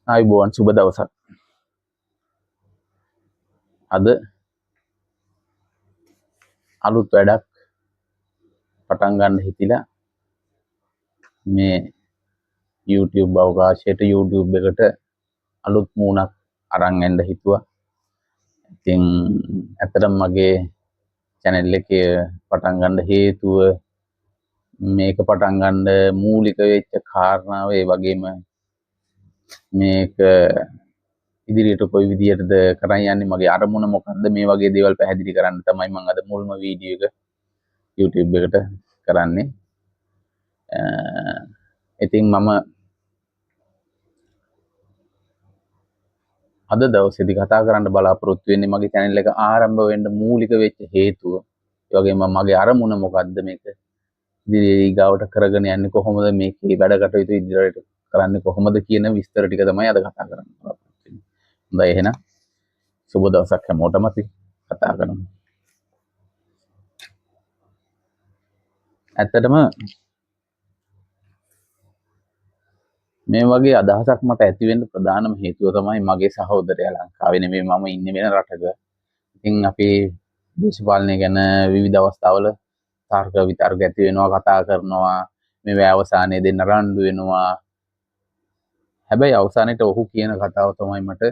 ආයුබෝවන් සුබ දවසක්. අද අලුත් වැඩක් පටන් ගන්න හිතිලා මේ YouTube අවකාශයට YouTube එකට අලුත් මූණක් අරන් එන්න හිතුවා. ඉතින් ඇත්තටම මගේ channel එකේ පටන් ගන්න හේතුව මේක පටන් ගන්න මූලික වෙච්ච කාරණාව ඒ වගේම මේක ඉදිරියට කොයි විදියටද කරන් යන්නේ මගේ අරමුණ මොකක්ද මේ වගේ දේවල් පැහැදිලි කරන්න තමයි මම අද මුල්ම වීඩියෝ එක YouTube එකට කරන්නේ. ඉතින් මම අද දවසේදී කතා කරන්න බලාපොරොත්තු වෙන්නේ මගේ channel එක ආරම්භ වෙන්න මූලික වෙච්ච හේතුව. ඒ වගේම මගේ අරමුණ මොකක්ද මේක ඉදිරියට ඊගාවට කරගෙන යන්නේ කොහොමද මේකේ වැඩ කටයුතු ඉදිරියට කරන්නේ කොහොමද කියන විස්තර ටික තමයි අද කතා කරන්න බලාපොරොත්තු වෙන්නේ. හොඳයි එහෙනම් සුබ දවසක් හැමෝටම අපි කතා කරමු. ඇත්තටම මේ වගේ අදහසක් මට ඇති වෙන්න ප්‍රධානම හේතුව තමයි මගේ සහෝදරයා ලංකාවේ නෙමෙයි මම ඉන්නේ වෙන රටක. ඉතින් අපි දේශපාලනය ගැන විවිධ අවස්ථාවල තර්ක විතර්ක ඇති වෙනවා කතා කරනවා මේ අවසානයේ දෙන්න රණ්ඩු වෙනවා. හැබැයි අවසානයේට ඔහු කියන කතාව තමයි මට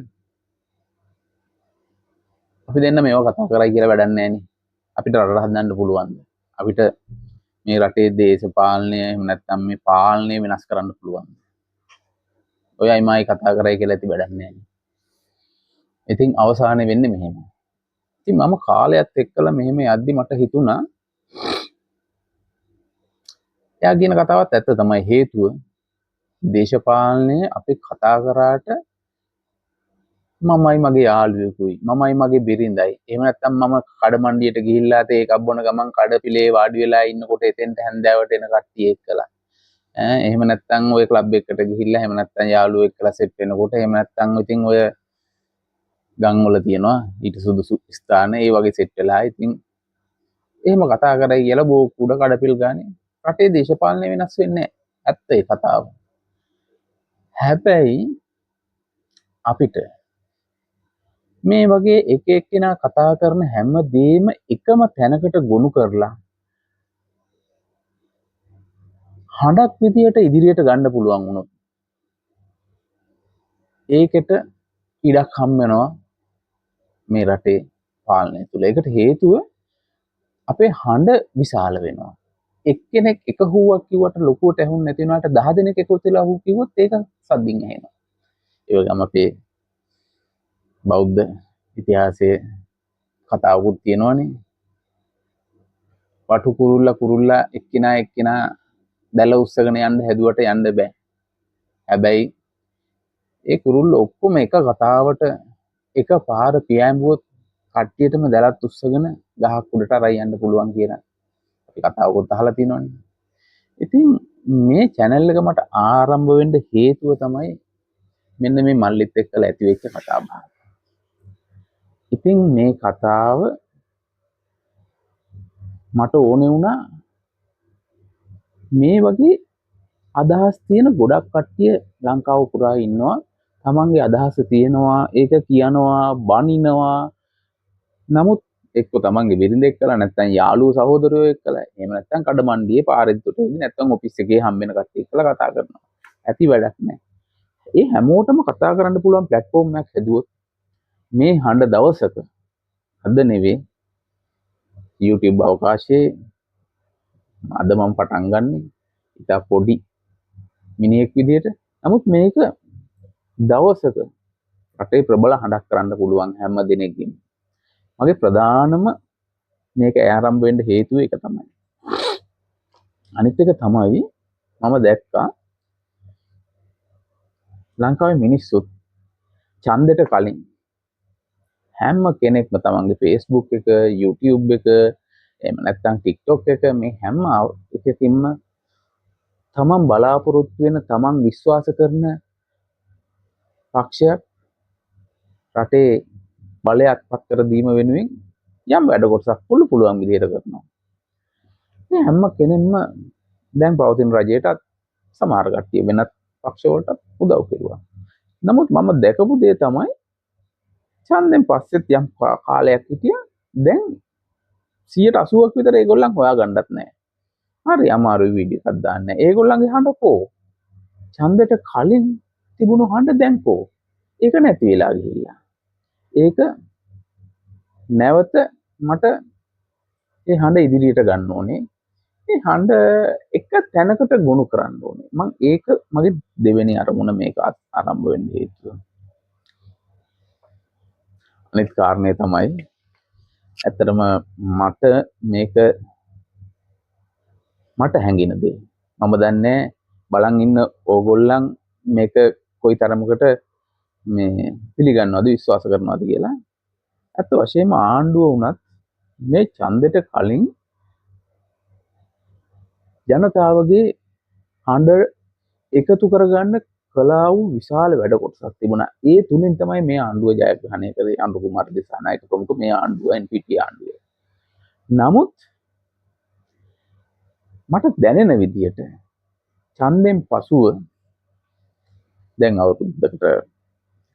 අපි දෙන්න මේව කතා කරයි කියලා වැඩක් නැහැ නේ. අපිට රට හදන්න පුළුවන්ද? අපිට මේ රටේ දේශපාලනය එහෙම නැත්නම් මේ පාලනය වෙනස් කරන්න පුළුවන්ද? ඔයයි මයි කතා කරයි කියලා ඇති වැඩක් නැහැ. ඉතින් අවසානයේ වෙන්නේ මෙහෙම. ඉතින් මම කාලයත් එක්කලා මෙහෙම යද්දි මට හිතුණා එයා කියන කතාවත් ඇත්ත තමයි හේතුව දේශපාලනය අපි කතා කරාට මමයි මගේ යාළුවෙකුයි මමයි මගේ බිරිඳයි එහෙම නැත්නම් මම කඩමණ්ඩියට ගිහිල්ලා තේ එකක් බොන ගමන් කඩපිලේ වාඩි වෙලා ඉන්නකොට එතෙන්ට හැන්දෑවට එන කට්ටිය එක්කලා එහෙම නැත්නම් ඔය ක්ලබ් එකකට ගිහිල්ලා එහෙම නැත්නම් යාළුවෝ එක්කලා සෙට් වෙනකොට එහෙම නැත්නම් ඉතින් ඔය ගම් වල තියෙනවා ඊට සුදුසු ස්ථාන ඒ වගේ සෙට් වෙලා ඉතින් එහෙම කතා කරයි කියලා බෝ කුඩ කඩපිල් ගානේ රටේ දේශපාලනය වෙනස් වෙන්නේ නැහැ ඇත්ත ඒ කතාව. හැබැයි අපිට මේ වගේ එක එක්කෙනා කතා කරන හැම දෙයක්ම එකම තැනකට ගොනු කරලා හඬක් විදියට ඉදිරියට ගන්න පුළුවන් වුණොත් ඒකට ඉඩක් හම් වෙනවා මේ රටේ පාලනය තුල. ඒකට හේතුව අපේ හඬ විශාල වෙනවා. එක්කෙනෙක් එක හුවක් කිව්වට ලොකුවට ඇහුන්නේ නැති වුණාට 10 දෙනෙක් එකතු වෙලා හුව කිව්වොත් ඒක සද්දින් ඇහෙනවා. ඒ වගේම අපේ බෞද්ධ ඉතිහාසයේ කතාවකුත් තියෙනවානේ. වටු කුරුල්ලා එක්කිනා දැල උස්සගෙන යන්න හැදුවට යන්න බෑ. හැබැයි ඒ කුරුල්ල ඔක්කොම එක කතාවට එක පාර පියෑඹුවොත් කට්ටියටම දැලත් උස්සගෙන ගහක් උඩට අරයි යන්න පුළුවන් කියන අපි කතාවකුත් අහලා තියෙනවනේ. ඉතින් මේ channel එක මට ආරම්භ වෙන්න හේතුව තමයි මෙන්න මේ මල්ලිත් එක්කලා ඇති වෙච්ච කතාව. ඉතින් මේ කතාව මට ඕනේ වුණා මේ වගේ අදහස් තියෙන ගොඩක් කට්ටිය ලංකාව පුරා ඉන්නවා. තමන්ගේ අදහස තියෙනවා, ඒක කියනවා, බනිනවා. නමුත් එක්ක තමන්ගේ බිරිඳ එක්කලා නැත්නම් යාළුවෝ සහෝදරයෝ එක්කලා එහෙම නැත්නම් කඩමණ්ඩියේ පාරෙද්දට ඉන්නේ නැත්නම් ඔෆිස් එකේ හම්බෙන කට්ටිය එක්කලා කතා කරනවා. ඇති වැඩක් නැහැ. ඒ හැමෝටම කතා කරන්න පුළුවන් platform එකක් හදුවොත් මේ හඬ දවසක අද නෙවෙයි YouTube අවකාශයේ අද මම පටන් ගන්නෙ ඉතා පොඩි මිනිහෙක් විදියට. නමුත් මේක දවසක රටේ ප්‍රබල හඬක් කරන්න පුළුවන් හැම දිනෙකින්. මගේ ප්‍රධානම මේක ආරම්භ වෙන්න හේතුව ඒක තමයි. අනිත් එක තමයි මම දැක්කා ලංකාවේ මිනිස්සුත් ඡන්දෙට කලින් හැම කෙනෙක්ම තමන්ගේ Facebook එක, YouTube එක, එහෙම නැත්නම් TikTok එක මේ හැම එකකින්ම තමන් බලාපොරොත්තු වෙන තමන් විශ්වාස කරන පක්ෂයක් රටේ බලයක් පත් කර දීම වෙනුවෙන් යම් වැඩ කොටසක් පුළුවන් විදිහට කරනවා. මේ හැම කෙනෙක්ම දැන් පවතින රජයටත් සමහර කට්ටිය වෙනත් පක්ෂ වලට උදව් කරුවා. නමුත් මම දැකපු දේ තමයි ඡන්දෙන් පස්සෙත් යම් කාලයක් හිටියා. දැන් 80% විතර ඒගොල්ලන් හොයාගන්නත් නැහැ. හරි අමාරුයි වීඩියෝ එකක් දාන්න. ඒගොල්ලන්ගේ හඬ කෝ? ඡන්දෙට කලින් තිබුණු හඬ දැන් කෝ? ඒක නැති වෙලා ගිහිල්ලා. ඒක නැවත මට ඒ හඬ ඉදිරියට ගන්න ඕනේ. ඒ හඬ එක තැනකට ගොනු කරන්න ඕනේ. මම ඒක මගේ දෙවෙනි අරමුණ මේක ආරම්භ වෙන්න හේතුව. අනිත් කාරණේ තමයි ඇත්තටම මට හැඟෙන දේ. මම දන්නේ බලන් ඉන්න ඕගොල්ලන් මේක කොයි තරමකට මේ පිළිගන්නවද විශ්වාස කරනවද කියලා. ඇත්ත වශයෙන්ම ආණ්ඩුව වුණත් මේ ඡන්දෙට කලින් ජනතාවගේ හඬ එකතු කරගන්න කලා වූ විශාල වැඩ කොටසක් තිබුණා. ඒ තුලින් තමයි මේ ආණ්ඩුව ජයග්‍රහණය කරේ අනුර කුමාර දිසානායක ප්‍රමුඛ මේ ආණ්ඩුව NPT ආණ්ඩුව. නමුත් මට දැනෙන විදියට ඡන්දෙන් පසුව දැන් අවුරුද්දකට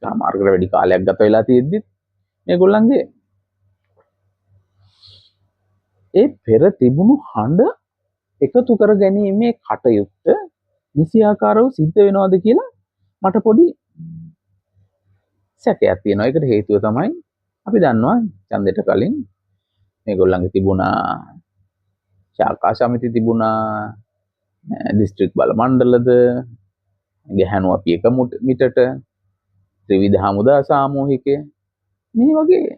මාර්ගකට වැඩි කාලයක් ගත වෙලා තියෙද්දි මේගොල්ලන්ගේ ඒ පෙර තිබුණු හඬ එකතු කර ගැනීමේ කටයුත්ත නිසියාකාරව සිද්ධ වෙනවද කියලා මට පොඩි සැකයක් තියෙනවා. ඒකට හේතුව තමයි අපි දන්නවා ඡන්දෙට කලින් මේගොල්ලන්ගේ තිබුණා ශාඛා සමිති තිබුණා, දිස්ත්‍රික් බල මණ්ඩලද, ගැහැණු අපි එක මිටට, ත්‍රිවිධ හමුදා සාමූහිකය මේ වගේ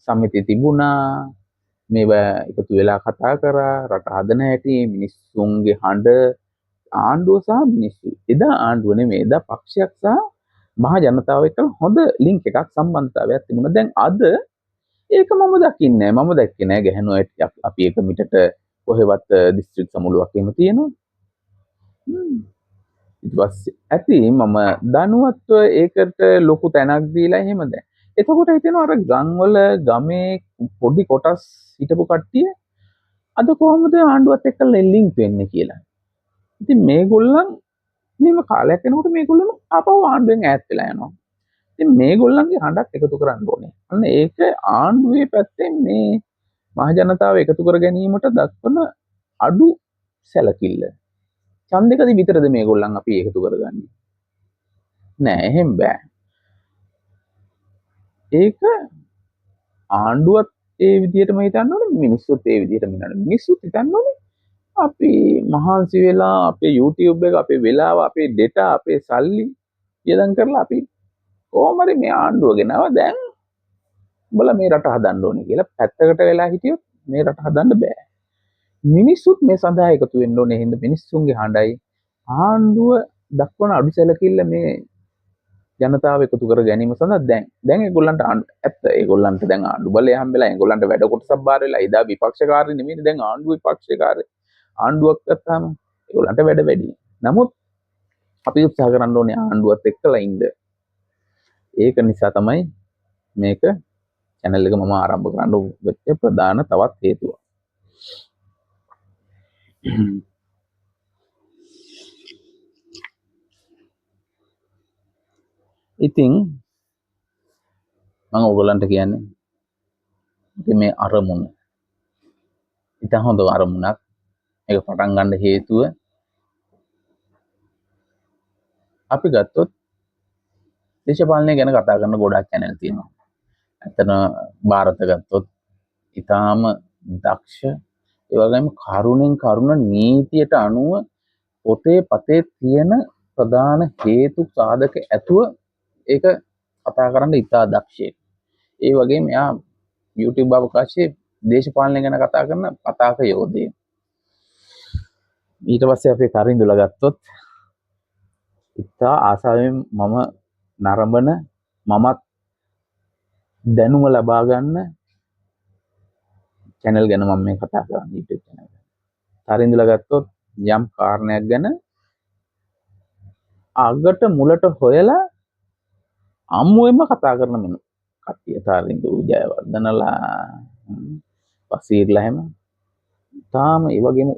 සමිති තිබුණා. මේවා එකතු වෙලා කතා කරා රට හදන හැටි, මිනිස්සුන්ගේ හඬ, ආණ්ඩුව සහ මිනිස්සු. එදා ආණ්ඩුව නෙමෙයි, එදා පක්ෂයක් සහ මහ ජනතාව එක්ක හොඳ ලින්ක් එකක් සම්බන්ධතාවයක් තිබුණා. දැන් අද ඒක මම දකින්නේ නැහැ. මම දැක්කේ නැහැ ගැහැණු අපි එක මිටට කොහෙවත් දිස්ත්‍රික් සමුළුවක් එහෙම තියෙනවා. ඊට පස්සේ ඇති මම දනුවත්ව ඒකට ලොකු තැනක් දීලා එහෙම දැන්. එතකොට හිතෙනවා අර ගම්වල ගමේ පොඩි කොටස් හිටපු කට්ටිය අද කොහොමද ආණ්ඩුවත් එක්ක ලින්ක් වෙන්නේ කියලා. ඉතින් මේගොල්ලන් මෙහෙම කාලයක් යනකොට මේගොල්ලන් ආපහු ආණ්ඩුවෙන් ඈත් වෙලා යනවා. ඉතින් මේගොල්ලන්ගේ හඬක් එකතු කරන්න ඕනේ. අන්න ඒක ආණ්ඩුවේ පැත්තෙන් මේ මහ ජනතාව එකතු කර ගැනීමට දක්වන අඩු සැලකිල්ල. ඡන්දෙකදී විතරද මේගොල්ලන් අපි එකතු කරගන්නේ? නෑ එහෙම බෑ. ඒක ආණ්ඩුවත් ඒ විදිහටම හිතන්න ඕනේ, මිනිස්සුත් ඒ විදිහටම හිතන්න ඕනේ. මිනිස්සුත් හිතන්න ඕනේ අපි මහන්සි වෙලා අපේ YouTube එක, අපේ වෙලාව, අපේ data, අපේ සල්ලි වියදම් කරලා අපි කොහොම හරි මේ ආණ්ඩුව ගෙනව දැන් උඹලා මේ රට හදන්න ඕනේ කියලා පැත්තකට වෙලා හිටියොත් මේ රට හදන්න බෑ. මිනිස්සුත් මේ සඳහා එකතු වෙන්න ඕනේ. හින්දා මිනිස්සුන්ගේ හඬයි ආණ්ඩුව දක්වන අඩු සැලකිල්ල මේ ජනතාව එකතු කර ගැනීම සඳහා දැන් ඒගොල්ලන්ට ඇත්ත ඒගොල්ලන්ට දැන් ආණ්ඩු බලය හම්බෙලා ඒගොල්ලන්ට වැඩ කොටසක් බාර වෙලා එදා විපක්ෂකාරී නෙමෙයි දැන් ආණ්ඩුව විපක්ෂකාරී ආණ්ඩුවක් ගත්තාම ඒගොල්ලන්ට වැඩ වැඩි. නමුත් අපි උත්සාහ කරන්න ඕනේ ආණ්ඩුවත් එක්කලා ඉන්න. ඒක නිසා තමයි මේක channel එක මම ආරම්භ කරන්න වෙච්ච ප්‍රධාන තවත් හේතුව. ඉතින් මම ඔයගොල්ලන්ට කියන්නේ මේ අරමුණ ඉතින් හොඳ අරමුණක්. මේක පටන් ගන්න හේතුව අපි ගත්තොත් දේශපාලනය ගැන කතා කරන ගොඩක් channel තියෙනවා. ඇත්තන ಭಾರತ ගත්තොත් ඊටාම දක්ෂ ඒ වගේම කරුණෙන් කරුණ නීතියට අනුව පොතේ තියෙන ප්‍රධාන හේතු සාධක ඇතුව ඒක කතා කරන්න ඉතා දක්ෂයෙක්. ඒ වගේම එයා YouTube අවකාශයේ දේශපාලනය ගැන කතා කරන කතාක යෝධයෙක්. ඊට පස්සේ අපි කරින්දුලා ගත්තොත් ඉතා ආසාවෙන් මම නරඹන මමත් දැනුම ලබා ගන්න channel ගැන මම මේ කතා කරන්නේ YouTube channel එක. කරින්දුලා ගත්තොත් යම් කාරණයක් ගැන අගට මුලට හොයලා අම්මුවෙන්ම කතා කරන මෙන්න කට්ටිය තාරින්දු ජයවර්ධනලා වසීර්ලා හැම තාම ඒ වගේම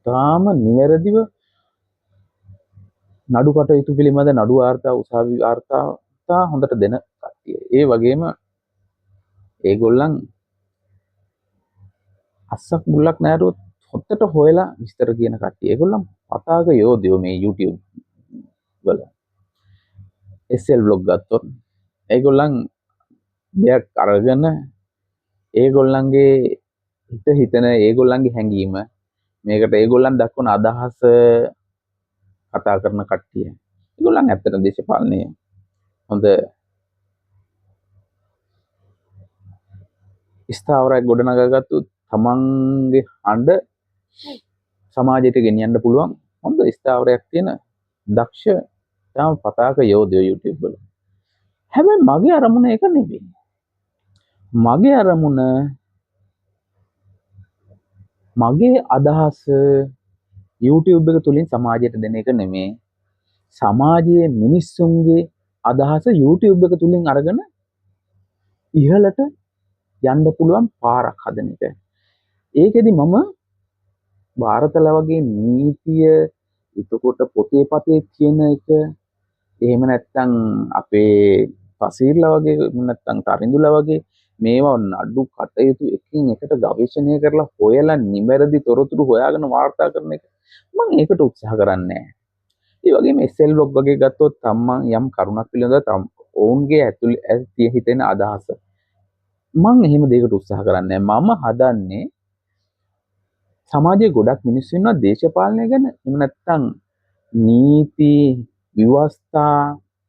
තාම නිවැරදිව නඩු කටයුතු පිළිබඳ නඩු වාර්තා උසාවි වාර්තා හොඳට දෙන කට්ටිය. ඒ වගේම ඒගොල්ලන් අස්සක් මුල්ලක් නැරුවොත් හොත්තට හොයලා විස්තර කියන කට්ටිය. ඒගොල්ලන් පතාක යෝධයෝ මේ YouTube වල. SL vlog ගත්තොත් ඒගොල්ලන් දෙයක් අරගෙන ඒගොල්ලන්ගේ හිතන ඒගොල්ලන්ගේ හැඟීම මේකට ඒගොල්ලන් දක්වන අදහස කතා කරන කට්ටිය. ඒගොල්ලන් ඇත්තට දේශපාලනයේ හොඳ ස්ථාවරයක් ගොඩනගාගත්තු තමන්ගේ හඬ සමාජයට ගෙනියන්න පුළුවන් හොඳ ස්ථාවරයක් තියෙන දක්ෂ තම පතාක යෝධයෝ YouTube වල. හැබැයි මගේ අරමුණ ඒක නෙවෙයි. මගේ අරමුණ මගේ අදහස YouTube එක තුලින් සමාජයට දෙන එක නෙමෙයි. සමාජයේ මිනිස්සුන්ගේ අදහස YouTube එක තුලින් අරගෙන ඉහළට යන්න පුළුවන් පාරක් හදන එක. ඒකෙදි මම ಭಾರತල වගේ නීතිය එතකොට පොතේ පතේ කියන එක එහෙම නැත්නම් අපේ පසීර්ලා වගේ නැත්නම් තරිඳුලා වගේ මේවා නඩු කටයුතු එකින් එකට ගවේෂණය කරලා හොයලා නිවැරදි තොරතුරු හොයාගෙන වාර්තා කරන එක මම ඒකට උත්සාහ කරන්නේ නැහැ. ඒ වගේම SL vlog වගේ ගත්තොත් තමන් යම් කරුණක් පිළිබඳව ඔවුන්ගේ ඇතුළේ හිතෙන අදහස මම එහෙම දෙයකට උත්සාහ කරන්නේ නැහැ. මම හදන්නේ සමාජයේ ගොඩක් මිනිස්සු ඉන්නවා දේශපාලනය ගැන එහෙම නැත්නම් නීති ව්‍යවස්ථා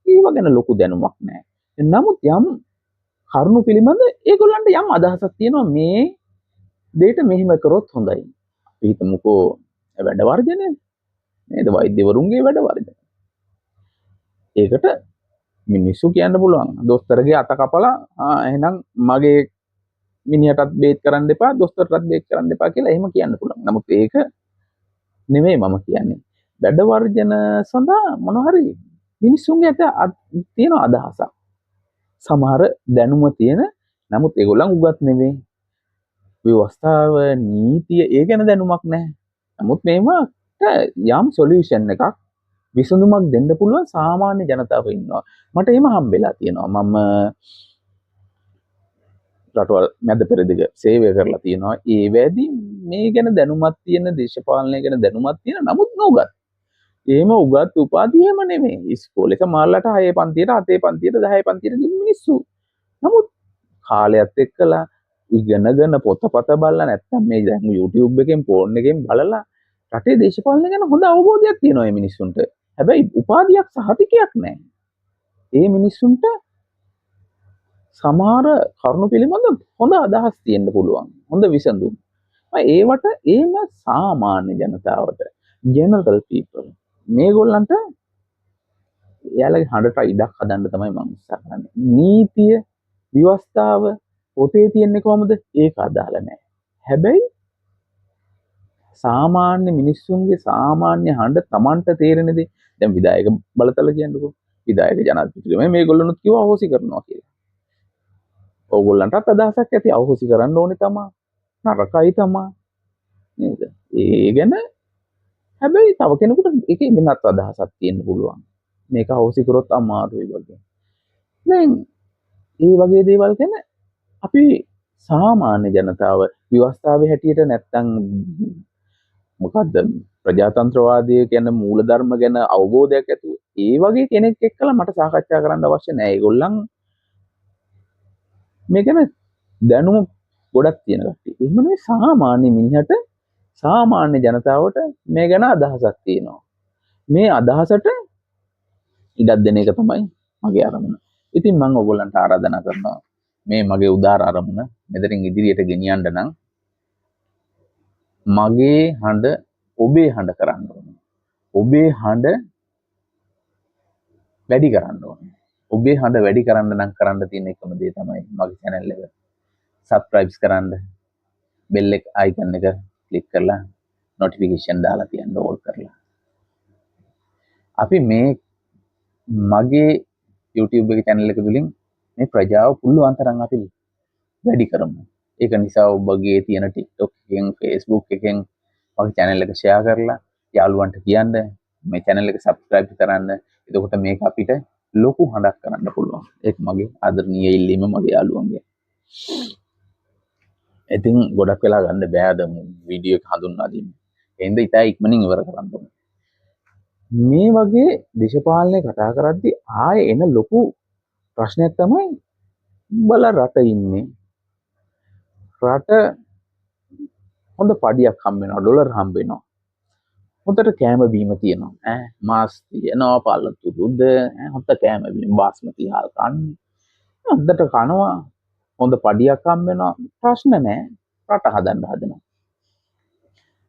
ඒව ගැන ලොකු දැනුමක් නැහැ. නමුත් යම් කරුණු පිළිබඳ ඒගොල්ලන්ට යම් අදහසක් තියෙනවා මේ දෙයට මෙහෙම කරොත් හොඳයි. අපි හිතමුකෝ වැඩ වර්ජනය නේද වෛද්‍යවරුන්ගේ වැඩ වර්ජනය. ඒකට මිනිස්සු කියන්න පුළුවන් දොස්තරගේ අත කපලා එහෙනම් මගේ මිනිහටත් බේත් කරන්න එපා දොස්තරටත් බේත් කරන්න එපා කියලා එහෙම කියන්න පුළුවන්. නමුත් ඒක නෙමෙයි මම කියන්නේ. වැඩ වර්ජන සඳහා මොන හරි මිනිස්සුන්ගේ තියෙන අදහසක්. සමහර දැනුම තියෙන නමුත් ඒගොල්ලන් උගත් නෙවෙයි. ව්‍යවස්ථාව නීතිය ඒ ගැන දැනුමක් නැහැ. නමුත් මේවට යම් සොලියුෂන් එකක් විසඳුමක් දෙන්න පුළුවන් සාමාන්‍ය ජනතාව ඉන්නවා. මට එහෙම හම්බෙලා තියෙනවා. මම රටවල් මැද පෙරදිග සේවය කරලා තියෙනවා. ඒ වැඩි මේ ගැන දැනුමක් තියෙන දේශපාලනය ගැන දැනුමක් තියෙන නමුත් නොඋගත්. එහෙම උගත් උපාධිය එහෙම නෙමෙයි. ඉස්කෝලේ සමහරලාට 6 පන්තියට 7 පන්තියට 10 පන්තියට ගිහින් මිනිස්සු. නමුත් කාලයත් එක්කලා ඉගෙනගෙන පොතපත බලලා නැත්තම් මේ දැන් YouTube එකෙන් ෆෝන් එකෙන් බලලා රටේ දේශපාලනය ගැන හොඳ අවබෝධයක් තියෙනවා මේ මිනිස්සුන්ට. හැබැයි උපාධියක් සහතිකයක් නැහැ. ඒ මිනිස්සුන්ට සමහර කරුණු පිළිබඳ හොඳ අදහස් තියෙන්න පුළුවන්. හොඳ විසඳුම්. ඒවට ඒම සාමාන්‍ය ජනතාවට general people මේගොල්ලන්ට එයාලගේ හඬට ඉඩක් හදන්න තමයි මම උත්සාහ කරන්නේ. නීතිය, ව්‍යවස්ථාව පොතේ තියෙන්නේ කොහොමද? ඒක අදාළ නැහැ. හැබැයි සාමාන්‍ය මිනිස්සුන්ගේ සාමාන්‍ය හඬ Tamanට තේරෙන දේ දැන් විධායක බලතල කියන්නකෝ. විධායක ජනාධිපතිතුමා මේගොල්ලොනුත් කිව්වා අහෝසි කරනවා කියලා. ඕගොල්ලන්ටත් අදහසක් ඇති අහෝසි කරන්න ඕනේ තමයි. නරකයි තමයි. නේද? ඒ ගැන හැබැයි තව කෙනෙකුට ඒකේ වෙනත් අදහසක් තියෙන්න පුළුවන්. මේක අහෝසි කරොත් අමාරුයි වගේ. දැන් මේ වගේ දේවල් ගැන අපි සාමාන්‍ය ජනතාව ව්‍යවස්ථාවේ හැටියට නැත්තම් මොකද්ද ප්‍රජාතන්ත්‍රවාදය කියන මූලධර්ම ගැන අවබෝධයක් ඇතුව ඒ වගේ කෙනෙක් එක්කලා මට සාකච්ඡා කරන්න අවශ්‍ය නැහැ. ඒගොල්ලන් මේ ගැන දැනුම ගොඩක් තියෙන කට්ටිය. එහෙම නෙවෙයි සාමාන්‍ය මිනිහට සාමාන්‍ය ජනතාවට මේ ගැන අදහසක් තියෙනවා. මේ අදහසට ඉඩක් දෙන එක තමයි මගේ අරමුණ. ඉතින් මම ඔයගොල්ලන්ට ආරාධනා කරනවා මේ මගේ උදාර අරමුණ මෙතනින් ඉදිරියට ගෙනියන්න නම් මගේ හඬ ඔබේ හඬ කරන්න ඕනේ. ඔබේ හඬ වැඩි කරන්න ඕනේ. ඔබේ හඬ වැඩි කරන්න නම් කරන්න තියෙන එකම දේ තමයි මගේ channel එක subscribe කරන්න, bell icon එක click කරලා notification දාලා තියන්න ඕල් කරලා. අපි මේ මගේ YouTube එක channel එක තුලින් මේ ප්‍රජාව පුළුවන් තරම් අපි වැඩි කරමු. ඒක නිසා ඔබගේ තියෙන TikTok එකෙන් Facebook එකෙන් මගේ channel එක share කරලා යාළුවන්ට කියන්න මේ channel එක subscribe කරන්න. එතකොට මේක අපිට ලොකු හඬක් කරන්න පුළුවන්. ඒක මගේ ආදරණීය ඉල්ලීම මගේ යාළුවන්ගේ. ඉතින් ගොඩක් වෙලා ගන්න බෑ අද වීඩියෝ එක හඳුන්වා දෙන්න. එහෙනම් ඉතින් ඉක්මනින් ඉවර කරන්න ඕනේ. මේ වගේ දේශපාලනය කතා කරද්දී ආයේ එන ලොකු ප්‍රශ්නයක් තමයි උඹලා රට ඉන්නේ. රට හොඳ පඩියක් හම්බ වෙනවා, ඩොලර් හම්බ වෙනවා. හොඳට කෑම බීම තියෙනවා. මාස් තියෙනවා, පළතුරු දුද, හොඳ කෑම බීම බාස්මති හාල් කන්නේ. හොඳට කනවා. හොඳ පඩියක් හම්බ වෙනවා. ප්‍රශ්න නැහැ. රට හදන්න හදනවා.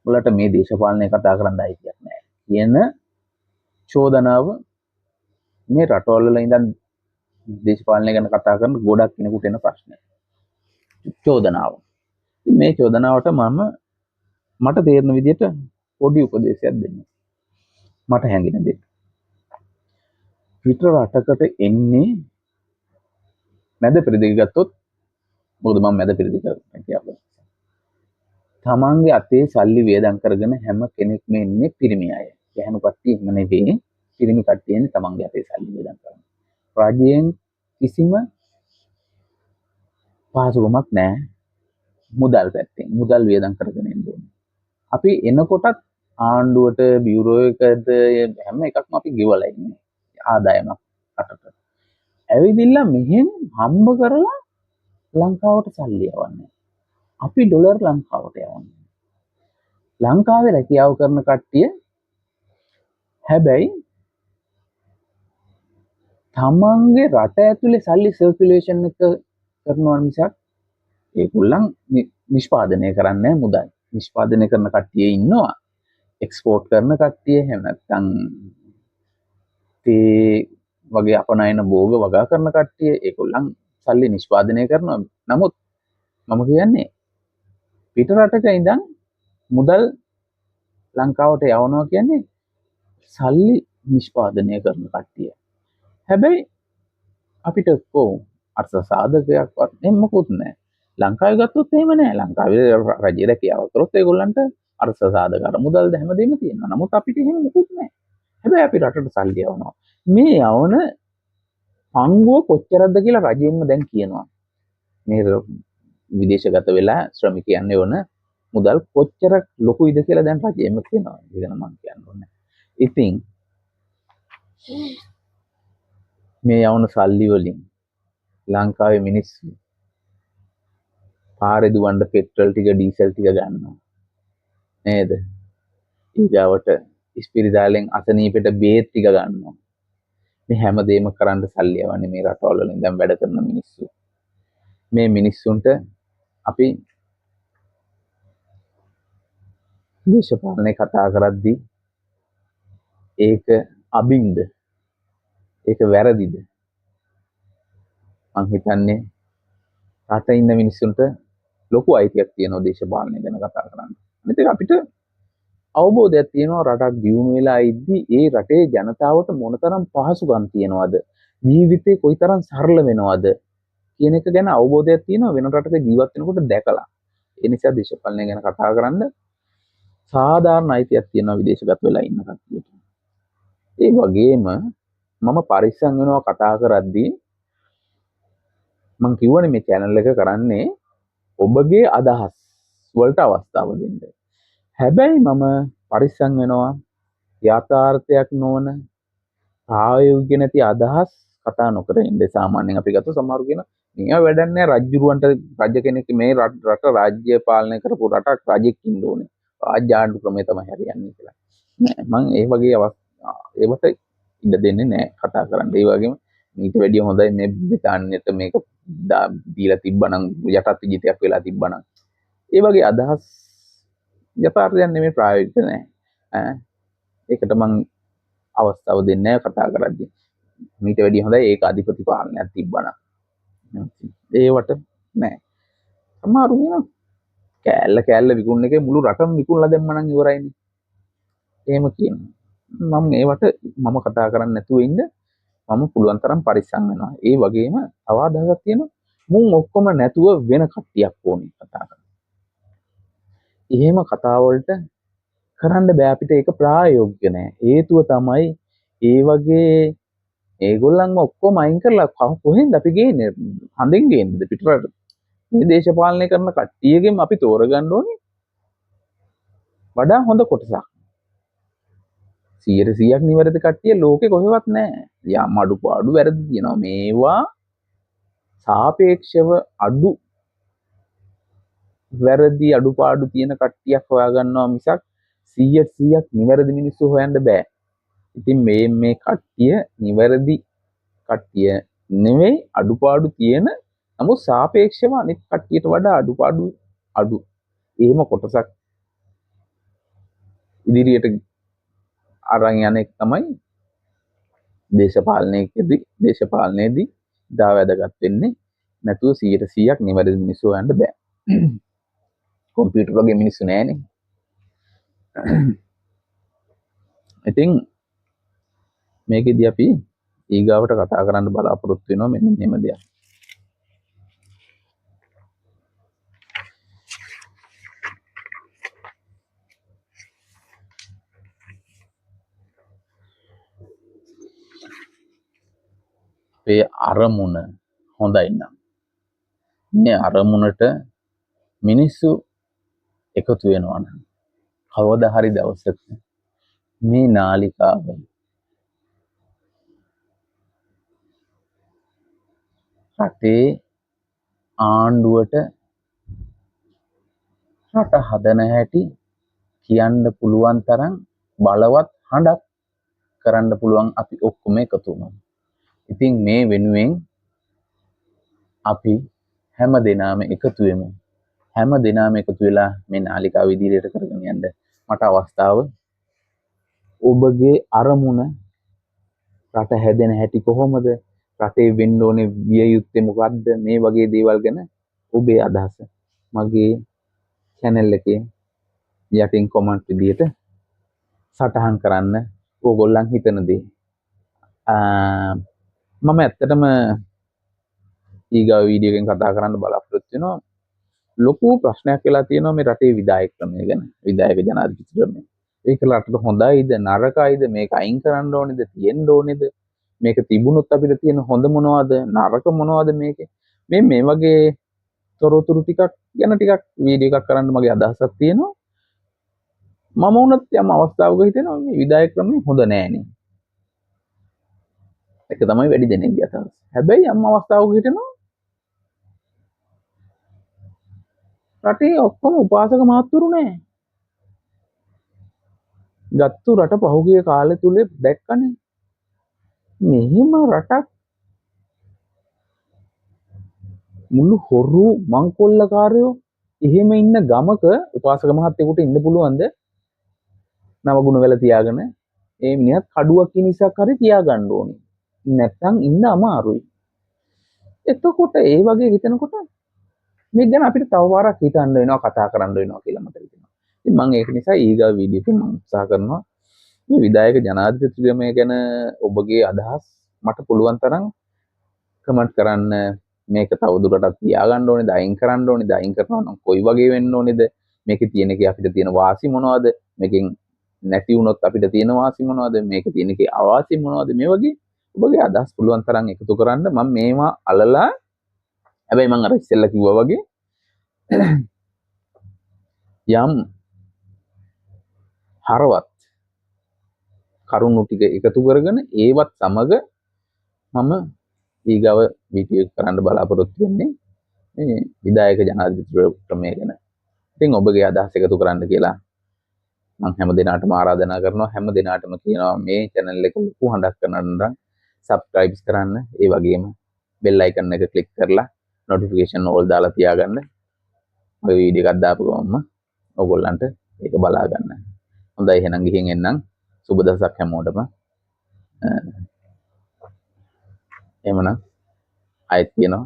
උඹලට මේ දේශපාලනය කතා කරන්න අයිතියක් නැහැ කියන චෝදනාව මේ රටවල වල ඉඳන් දේශපාලනය ගැන කතා කරන ගොඩක් කෙනෙකුට එන ප්‍රශ්නයක්. චෝදනාව. ඉතින් මේ චෝදනාවට මට තේරෙන විදිහට පොඩි උපදේශයක් දෙන්න. මට හැඟෙන දෙයක්. පිටර රටකට එන්නේ මැද පෙරදිග ගත්තොත් මොකද මම මැද පෙරදිග කියන්නේ. තමන්ගේ අතේ සල්ලි වේදම් කරගෙන හැම කෙනෙක්ම ඉන්නේ පිරිමි අය. ගැහණු කට්ටිය එහෙම නෙවෙයි. පිරිමි කට්ටිය ඉන්නේ තමන්ගේ අතේ සල්ලි වේදම් කරන. රාජ්‍යයෙන් කිසිම පහසුකමක් නැහැ. මුදල් පැත්තෙන් මුදල් වේදම් කරගෙන එන්න ඕනේ. අපි එනකොටත් ආණ්ඩුවට බියුරෝ එකද හැම එකක්ම අපි ගෙවලා ඉන්නේ. ආදායමක් රටට. ඇවිදින්න මෙහෙන් හම්බ කරලා ලංකාවට සල්ලි යවන්නේ. අපි ඩොලර් ලංකාවට යවන්නේ. ලංකාවේ රැකියාව කරන කට්ටිය හැබැයි තමන්ගේ රට ඇතුලේ සල්ලි සර්කියුලේෂන් එක කරනවා මිසක් ඒගොල්ලන් නිෂ්පාදනය කරන්නේ මුදල්. නිෂ්පාදනය කරන කට්ටිය ඉන්නවා. එක්ස්පෝර්ට් කරන කට්ටිය එහෙම නැත්නම් තේ වගේ අපනයන භෝග වගා කරන කට්ටිය ඒගොල්ලන් සල්ලි නිෂ්පාදනය කරනවා. නමුත් මම කියන්නේ පිට රටක ඉඳන් මුදල් ලංකාවට යවනවා කියන්නේ සල්ලි නිෂ්පාදනය කරන කට්ටිය. හැබැයි අපිට අර්ථ සාධකයක්වත් එම්මකුත් නැහැ. ලංකාවේ ගත්තොත් එහෙම නැහැ. ලංකාවේ රජයේ රැකියාව කරොත් ඒගොල්ලන්ට අර්ථ සාධක අර මුදල්ද හැමදේම තියෙනවා. නමුත් අපිට එහෙම මොකුත් නැහැ. හැබැයි අපි රටට සල්ලි යවනවා. මේ යවන පංගුව කොච්චරද කියලා රජයෙන්ම දැන් කියනවා. මේ විදේශගත වෙලා ශ්‍රමිකයන් එවන මුදල් කොච්චර ලොකුයිද කියලා දැන් රජයෙන්ම කියනවා. ඒක නම් මම කියන්න ඕනේ. ඉතින් මේ යවන සල්ලි වලින් ලංකාවේ මිනිස්සු පාරේ දුවන්න පෙට්‍රල් ටික ඩීසල් ටික ගන්නවා නේද? ඊගාවට ඉස්පිරිතාලෙන් අසනීපෙට බේත් ටික ගන්නවා. මේ හැමදේම කරන්න සල්ලි යවන්නේ මේ රටවල වලින් දැන් වැඩ කරන මිනිස්සු. මේ මිනිස්සුන්ට අපි දේශපාලනේ කතා කරද්දී ඒක අබින්ද ඒක වැරදිද? මං හිතන්නේ රටේ ඉන්න මිනිස්සුන්ට ලොකු අයිතියක් තියෙනවා දේශපාලනය ගැන කතා කරන්න. අනිත් එක අපිට අවබෝධයක් තියෙනවා රටක් දියුණු වෙලා ඉද්දී ඒ රටේ ජනතාවට මොනතරම් පහසුකම් තියනවද? ජීවිතේ කොයිතරම් සරල වෙනවද කියන එක ගැන අවබෝධයක් තියෙනවා වෙන රටක ජීවත් වෙනකොට දැකලා. ඒ නිසා දේශපාලනය ගැන කතා කරන්න සාධාරණ අයිතියක් තියෙනවා විදේශගත වෙලා ඉන්න කට්ටියට. ඒ වගේම මම පරිස්සම් වෙනවා කතා කරද්දී මම කියවනේ මේ channel එක කරන්නේ ඔබගේ අදහස් වලට අවස්ථාව දෙන්න. හැබැයි මම පරිස්සම් වෙනවා යථාර්ථයක් නොවන ප්‍රායෝගික නැති අදහස් කතා නොකර ඉන්න. සාමාන්‍යයෙන් අපි ගත්ත සමහරු කියන මේවා වැඩක් නැහැ රජ්ජුරුවන්ට රජ කෙනෙක් මේ රට රාජ්‍ය පාලනය කරපු රටක් රජෙක් ඉන්න ඕනේ. රාජ්‍ය ආණ්ඩු ක්‍රමය තමයි හරියන්නේ කියලා. නෑ මම ඒ වගේ ඒවට ඉඩ දෙන්නේ නැහැ කතා කරන්න. ඒ වගේම මීට වැඩිය හොඳයි මේ බ්‍රිතාන්‍යයට මේක දීලා තිබ්බනම් යටත් විජිතයක් වෙලා තිබ්බනම්. ඒ වගේ අදහස් යථාර්ථයක් නෙමෙයි ප්‍රායෝගික නැහැ. ඒකට මම අවස්ථාව දෙන්නේ නැහැ කතා කරද්දී. මීට වැඩිය හොඳයි ඒක අධිපති පාලනයක් තිබ්බනම්. ඒවට නෑ. සමහරු වෙනවා කෑල්ල විකුණන එකේ මුළු රටම විකුණලා දැම්මනම් ඉවරයිනේ. එහෙම කියනවා. මම ඒවට මම කතා කරන්නේ නැතුව ඉන්න මම පුළුවන් තරම් පරිස්සම් වෙනවා. ඒ වගේම තව අදහසක් තියෙනවා. මුන් ඔක්කොම නැතුව වෙන කට්ටියක් ඕනේ කතා කරන්න. එහෙම කතා වලට කරන්න බෑ අපිට ඒක ප්‍රායෝගික නෑ. හේතුව තමයි ඒ වගේ ඒගොල්ලන්ම ඔක්කොම අයින් කරලා කොහෙන්ද අපි ගේන්නේ? හඳෙන් ගේන්නේද පිටරට? මේ දේශපාලනය කරන කට්ටියගෙන් අපි තෝරගන්න ඕනේ වඩා හොඳ කොටසක්. 100% නිවැරදි කට්ටිය ලෝකේ කොහෙවත් නැහැ. යම් අඩුපාඩු වැරදි තියෙනවා. මේවා සාපේක්ෂව අඩු වැරදි අඩුපාඩු තියෙන කට්ටියක් හොයාගන්නවා මිසක් 100% නිවැරදි මිනිස්සු හොයන්න බෑ. ඉතින් මේ කට්ටිය නිවැරදි කට්ටිය නෙවෙයි අඩුපාඩු තියෙන නමුත් සාපේක්ෂව අනිත් කට්ටියට වඩා අඩුපාඩු අඩු. එහෙම කොටසක් ඉදිරියට අරන් යන එක තමයි දේශපාලනයේදී දා වැදගත් වෙන්නේ. නැතුව 100% නිවැරදි මිනිස්සු හොයන්න බෑ. කොම්පියුටර් වගේ මිනිස්සු නෑනේ. ඉතින් මේකෙදී අපි ඊගාවට කතා කරන්න බලාපොරොත්තු වෙනවා මෙන්න මෙහෙම දෙයක්. අපේ අරමුණ හොඳයි නම් මේ අරමුණට මිනිස්සු එකතු වෙනවා නම් කවදා හරි දවසක මේ නාලිකාව රටේ ආණ්ඩුවට රට හදන හැටි කියන්න පුළුවන් තරම් බලවත් හඬක් කරන්න පුළුවන් අපි ඔක්කොම එකතු වුණා. ඉතින් මේ වෙනුවෙන් අපි හැම දිනම එකතු වෙමු. හැම දිනම එකතු වෙලා මේ නාලිකාව ඉදිරියට කරගෙන යන්න මට අවස්ථාව ඔබගේ අරමුණ රට හැදෙන හැටි කොහොමද? රටේ වෙන්න ඕනේ විය යුත්තේ මොකද්ද? මේ වගේ දේවල් ගැන ඔබේ අදහස මගේ channel එකේ යටින් comment විදියට සටහන් කරන්න ඕගොල්ලන් හිතන දේ. මම ඇත්තටම ඊගාව වීඩියෝ එකෙන් කතා කරන්න බලාපොරොත්තු වෙනවා. ලොකු ප්‍රශ්නයක් වෙලා තියෙනවා මේ රටේ විධායක ක්‍රමය ගැන. විධායක ජනාධිපති ක්‍රමය. ඒක රටට හොඳයිද නරකයිද? මේක අයින් කරන්න ඕනේද? තියෙන්න ඕනේද? මේක තිබුණොත් අපිට තියෙන හොඳ මොනවද? නරක මොනවද මේකේ? මේ වගේ තොරතුරු ටිකක් ගැන ටිකක් වීඩියෝ එකක් කරන්න මගේ අදහසක් තියෙනවා. මම වුණත් යම් අවස්ථාවක හිතෙනවා මේ විධායක ක්‍රමය හොඳ නෑනේ. ඒක තමයි වැඩි දෙනෙක්ගේ අදහස. හැබැයි යම් අවස්ථාවක හිතෙනවා රටේ ඔක්කොම උපාසක මහත්තුරු නෑ. ගත්තු රට පහුගිය කාලෙ තුල දැක්කනේ. මෙහෙම රටක් මුළු හොරු මංකොල්ලකාරයෝ එහෙම ඉන්න ගමක උපාසක මහත්තයෙකුට ඉන්න පුළුවන්ද? නවගුණ වෙල තියාගෙන ඒ මිනිහත් කඩුවක් කිනිසක් හරි තියාගන්න ඕනේ. නැත්තම් ඉන්න අමාරුයි. එතකොට ඒ වගේ හිතනකොට මේ ගැන අපිට තව වාරක් හිතන්න වෙනවා කතා කරන්න වෙනවා කියලා මට හිතෙනවා. ඉතින් මම ඒක නිසා ඊගා වීඩියෝ එකෙන් මම උත්සාහ කරනවා මේ විධායක ජනාධිපතිතුමය ගැන ඔබගේ අදහස් මට පුළුවන් තරම් කමෙන්ට් කරන්න. මේක තවදුරටත් තියාගන්න ඕනේද? අයින් කරන්න ඕනේද? අයින් කරනවා නම් කොයි වගේ වෙන්න ඕනේද? මේකේ තියෙන එකේ අපිට තියෙන වාසි මොනවද? මේකෙන් නැති වුණොත් අපිට තියෙන වාසි මොනවද? මේකේ තියෙන එකේ අවාසි මොනවද? මේ වගේ ඔබගේ අදහස් පුළුවන් තරම් එකතු කරන්න. මම මේවා අලලා හැබැයි මම අර ඉස්සෙල්ලා කිව්වා වගේ යම් හරවත් කරුණු ටික එකතු කරගෙන ඒවත් සමග මම ඊගව වීඩියෝ කරන්න බලාපොරොත්තු වෙන්නේ මේ විධායක ජනාධිපති ක්‍රමය ගැන. ඉතින් ඔබගේ අදහස් එකතු කරන්න කියලා මම හැම දිනාටම ආරාධනා කරනවා. හැම දිනාටම කියනවා මේ channel එක ලොකු හඬක් කරන්න නම් subscribe කරන්න. ඒ වගේම bell icon එක click කරලා notification all දාලා තියාගන්න. ඔය වීඩියෝ එකක් දාපු ගමන්ම ඔයගොල්ලන්ට ඒක බලා ගන්න. හොඳයි එහෙනම් ගිහින් එන්නම්. සුබ දවසක් හැමෝටම. එහෙමනම් ආයෙත් කියනවා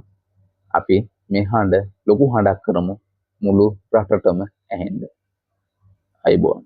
අපි මේ හඬ ලොකු හඬක් කරමු මුළු රටටම ඇහෙන්න. අයබෝන්.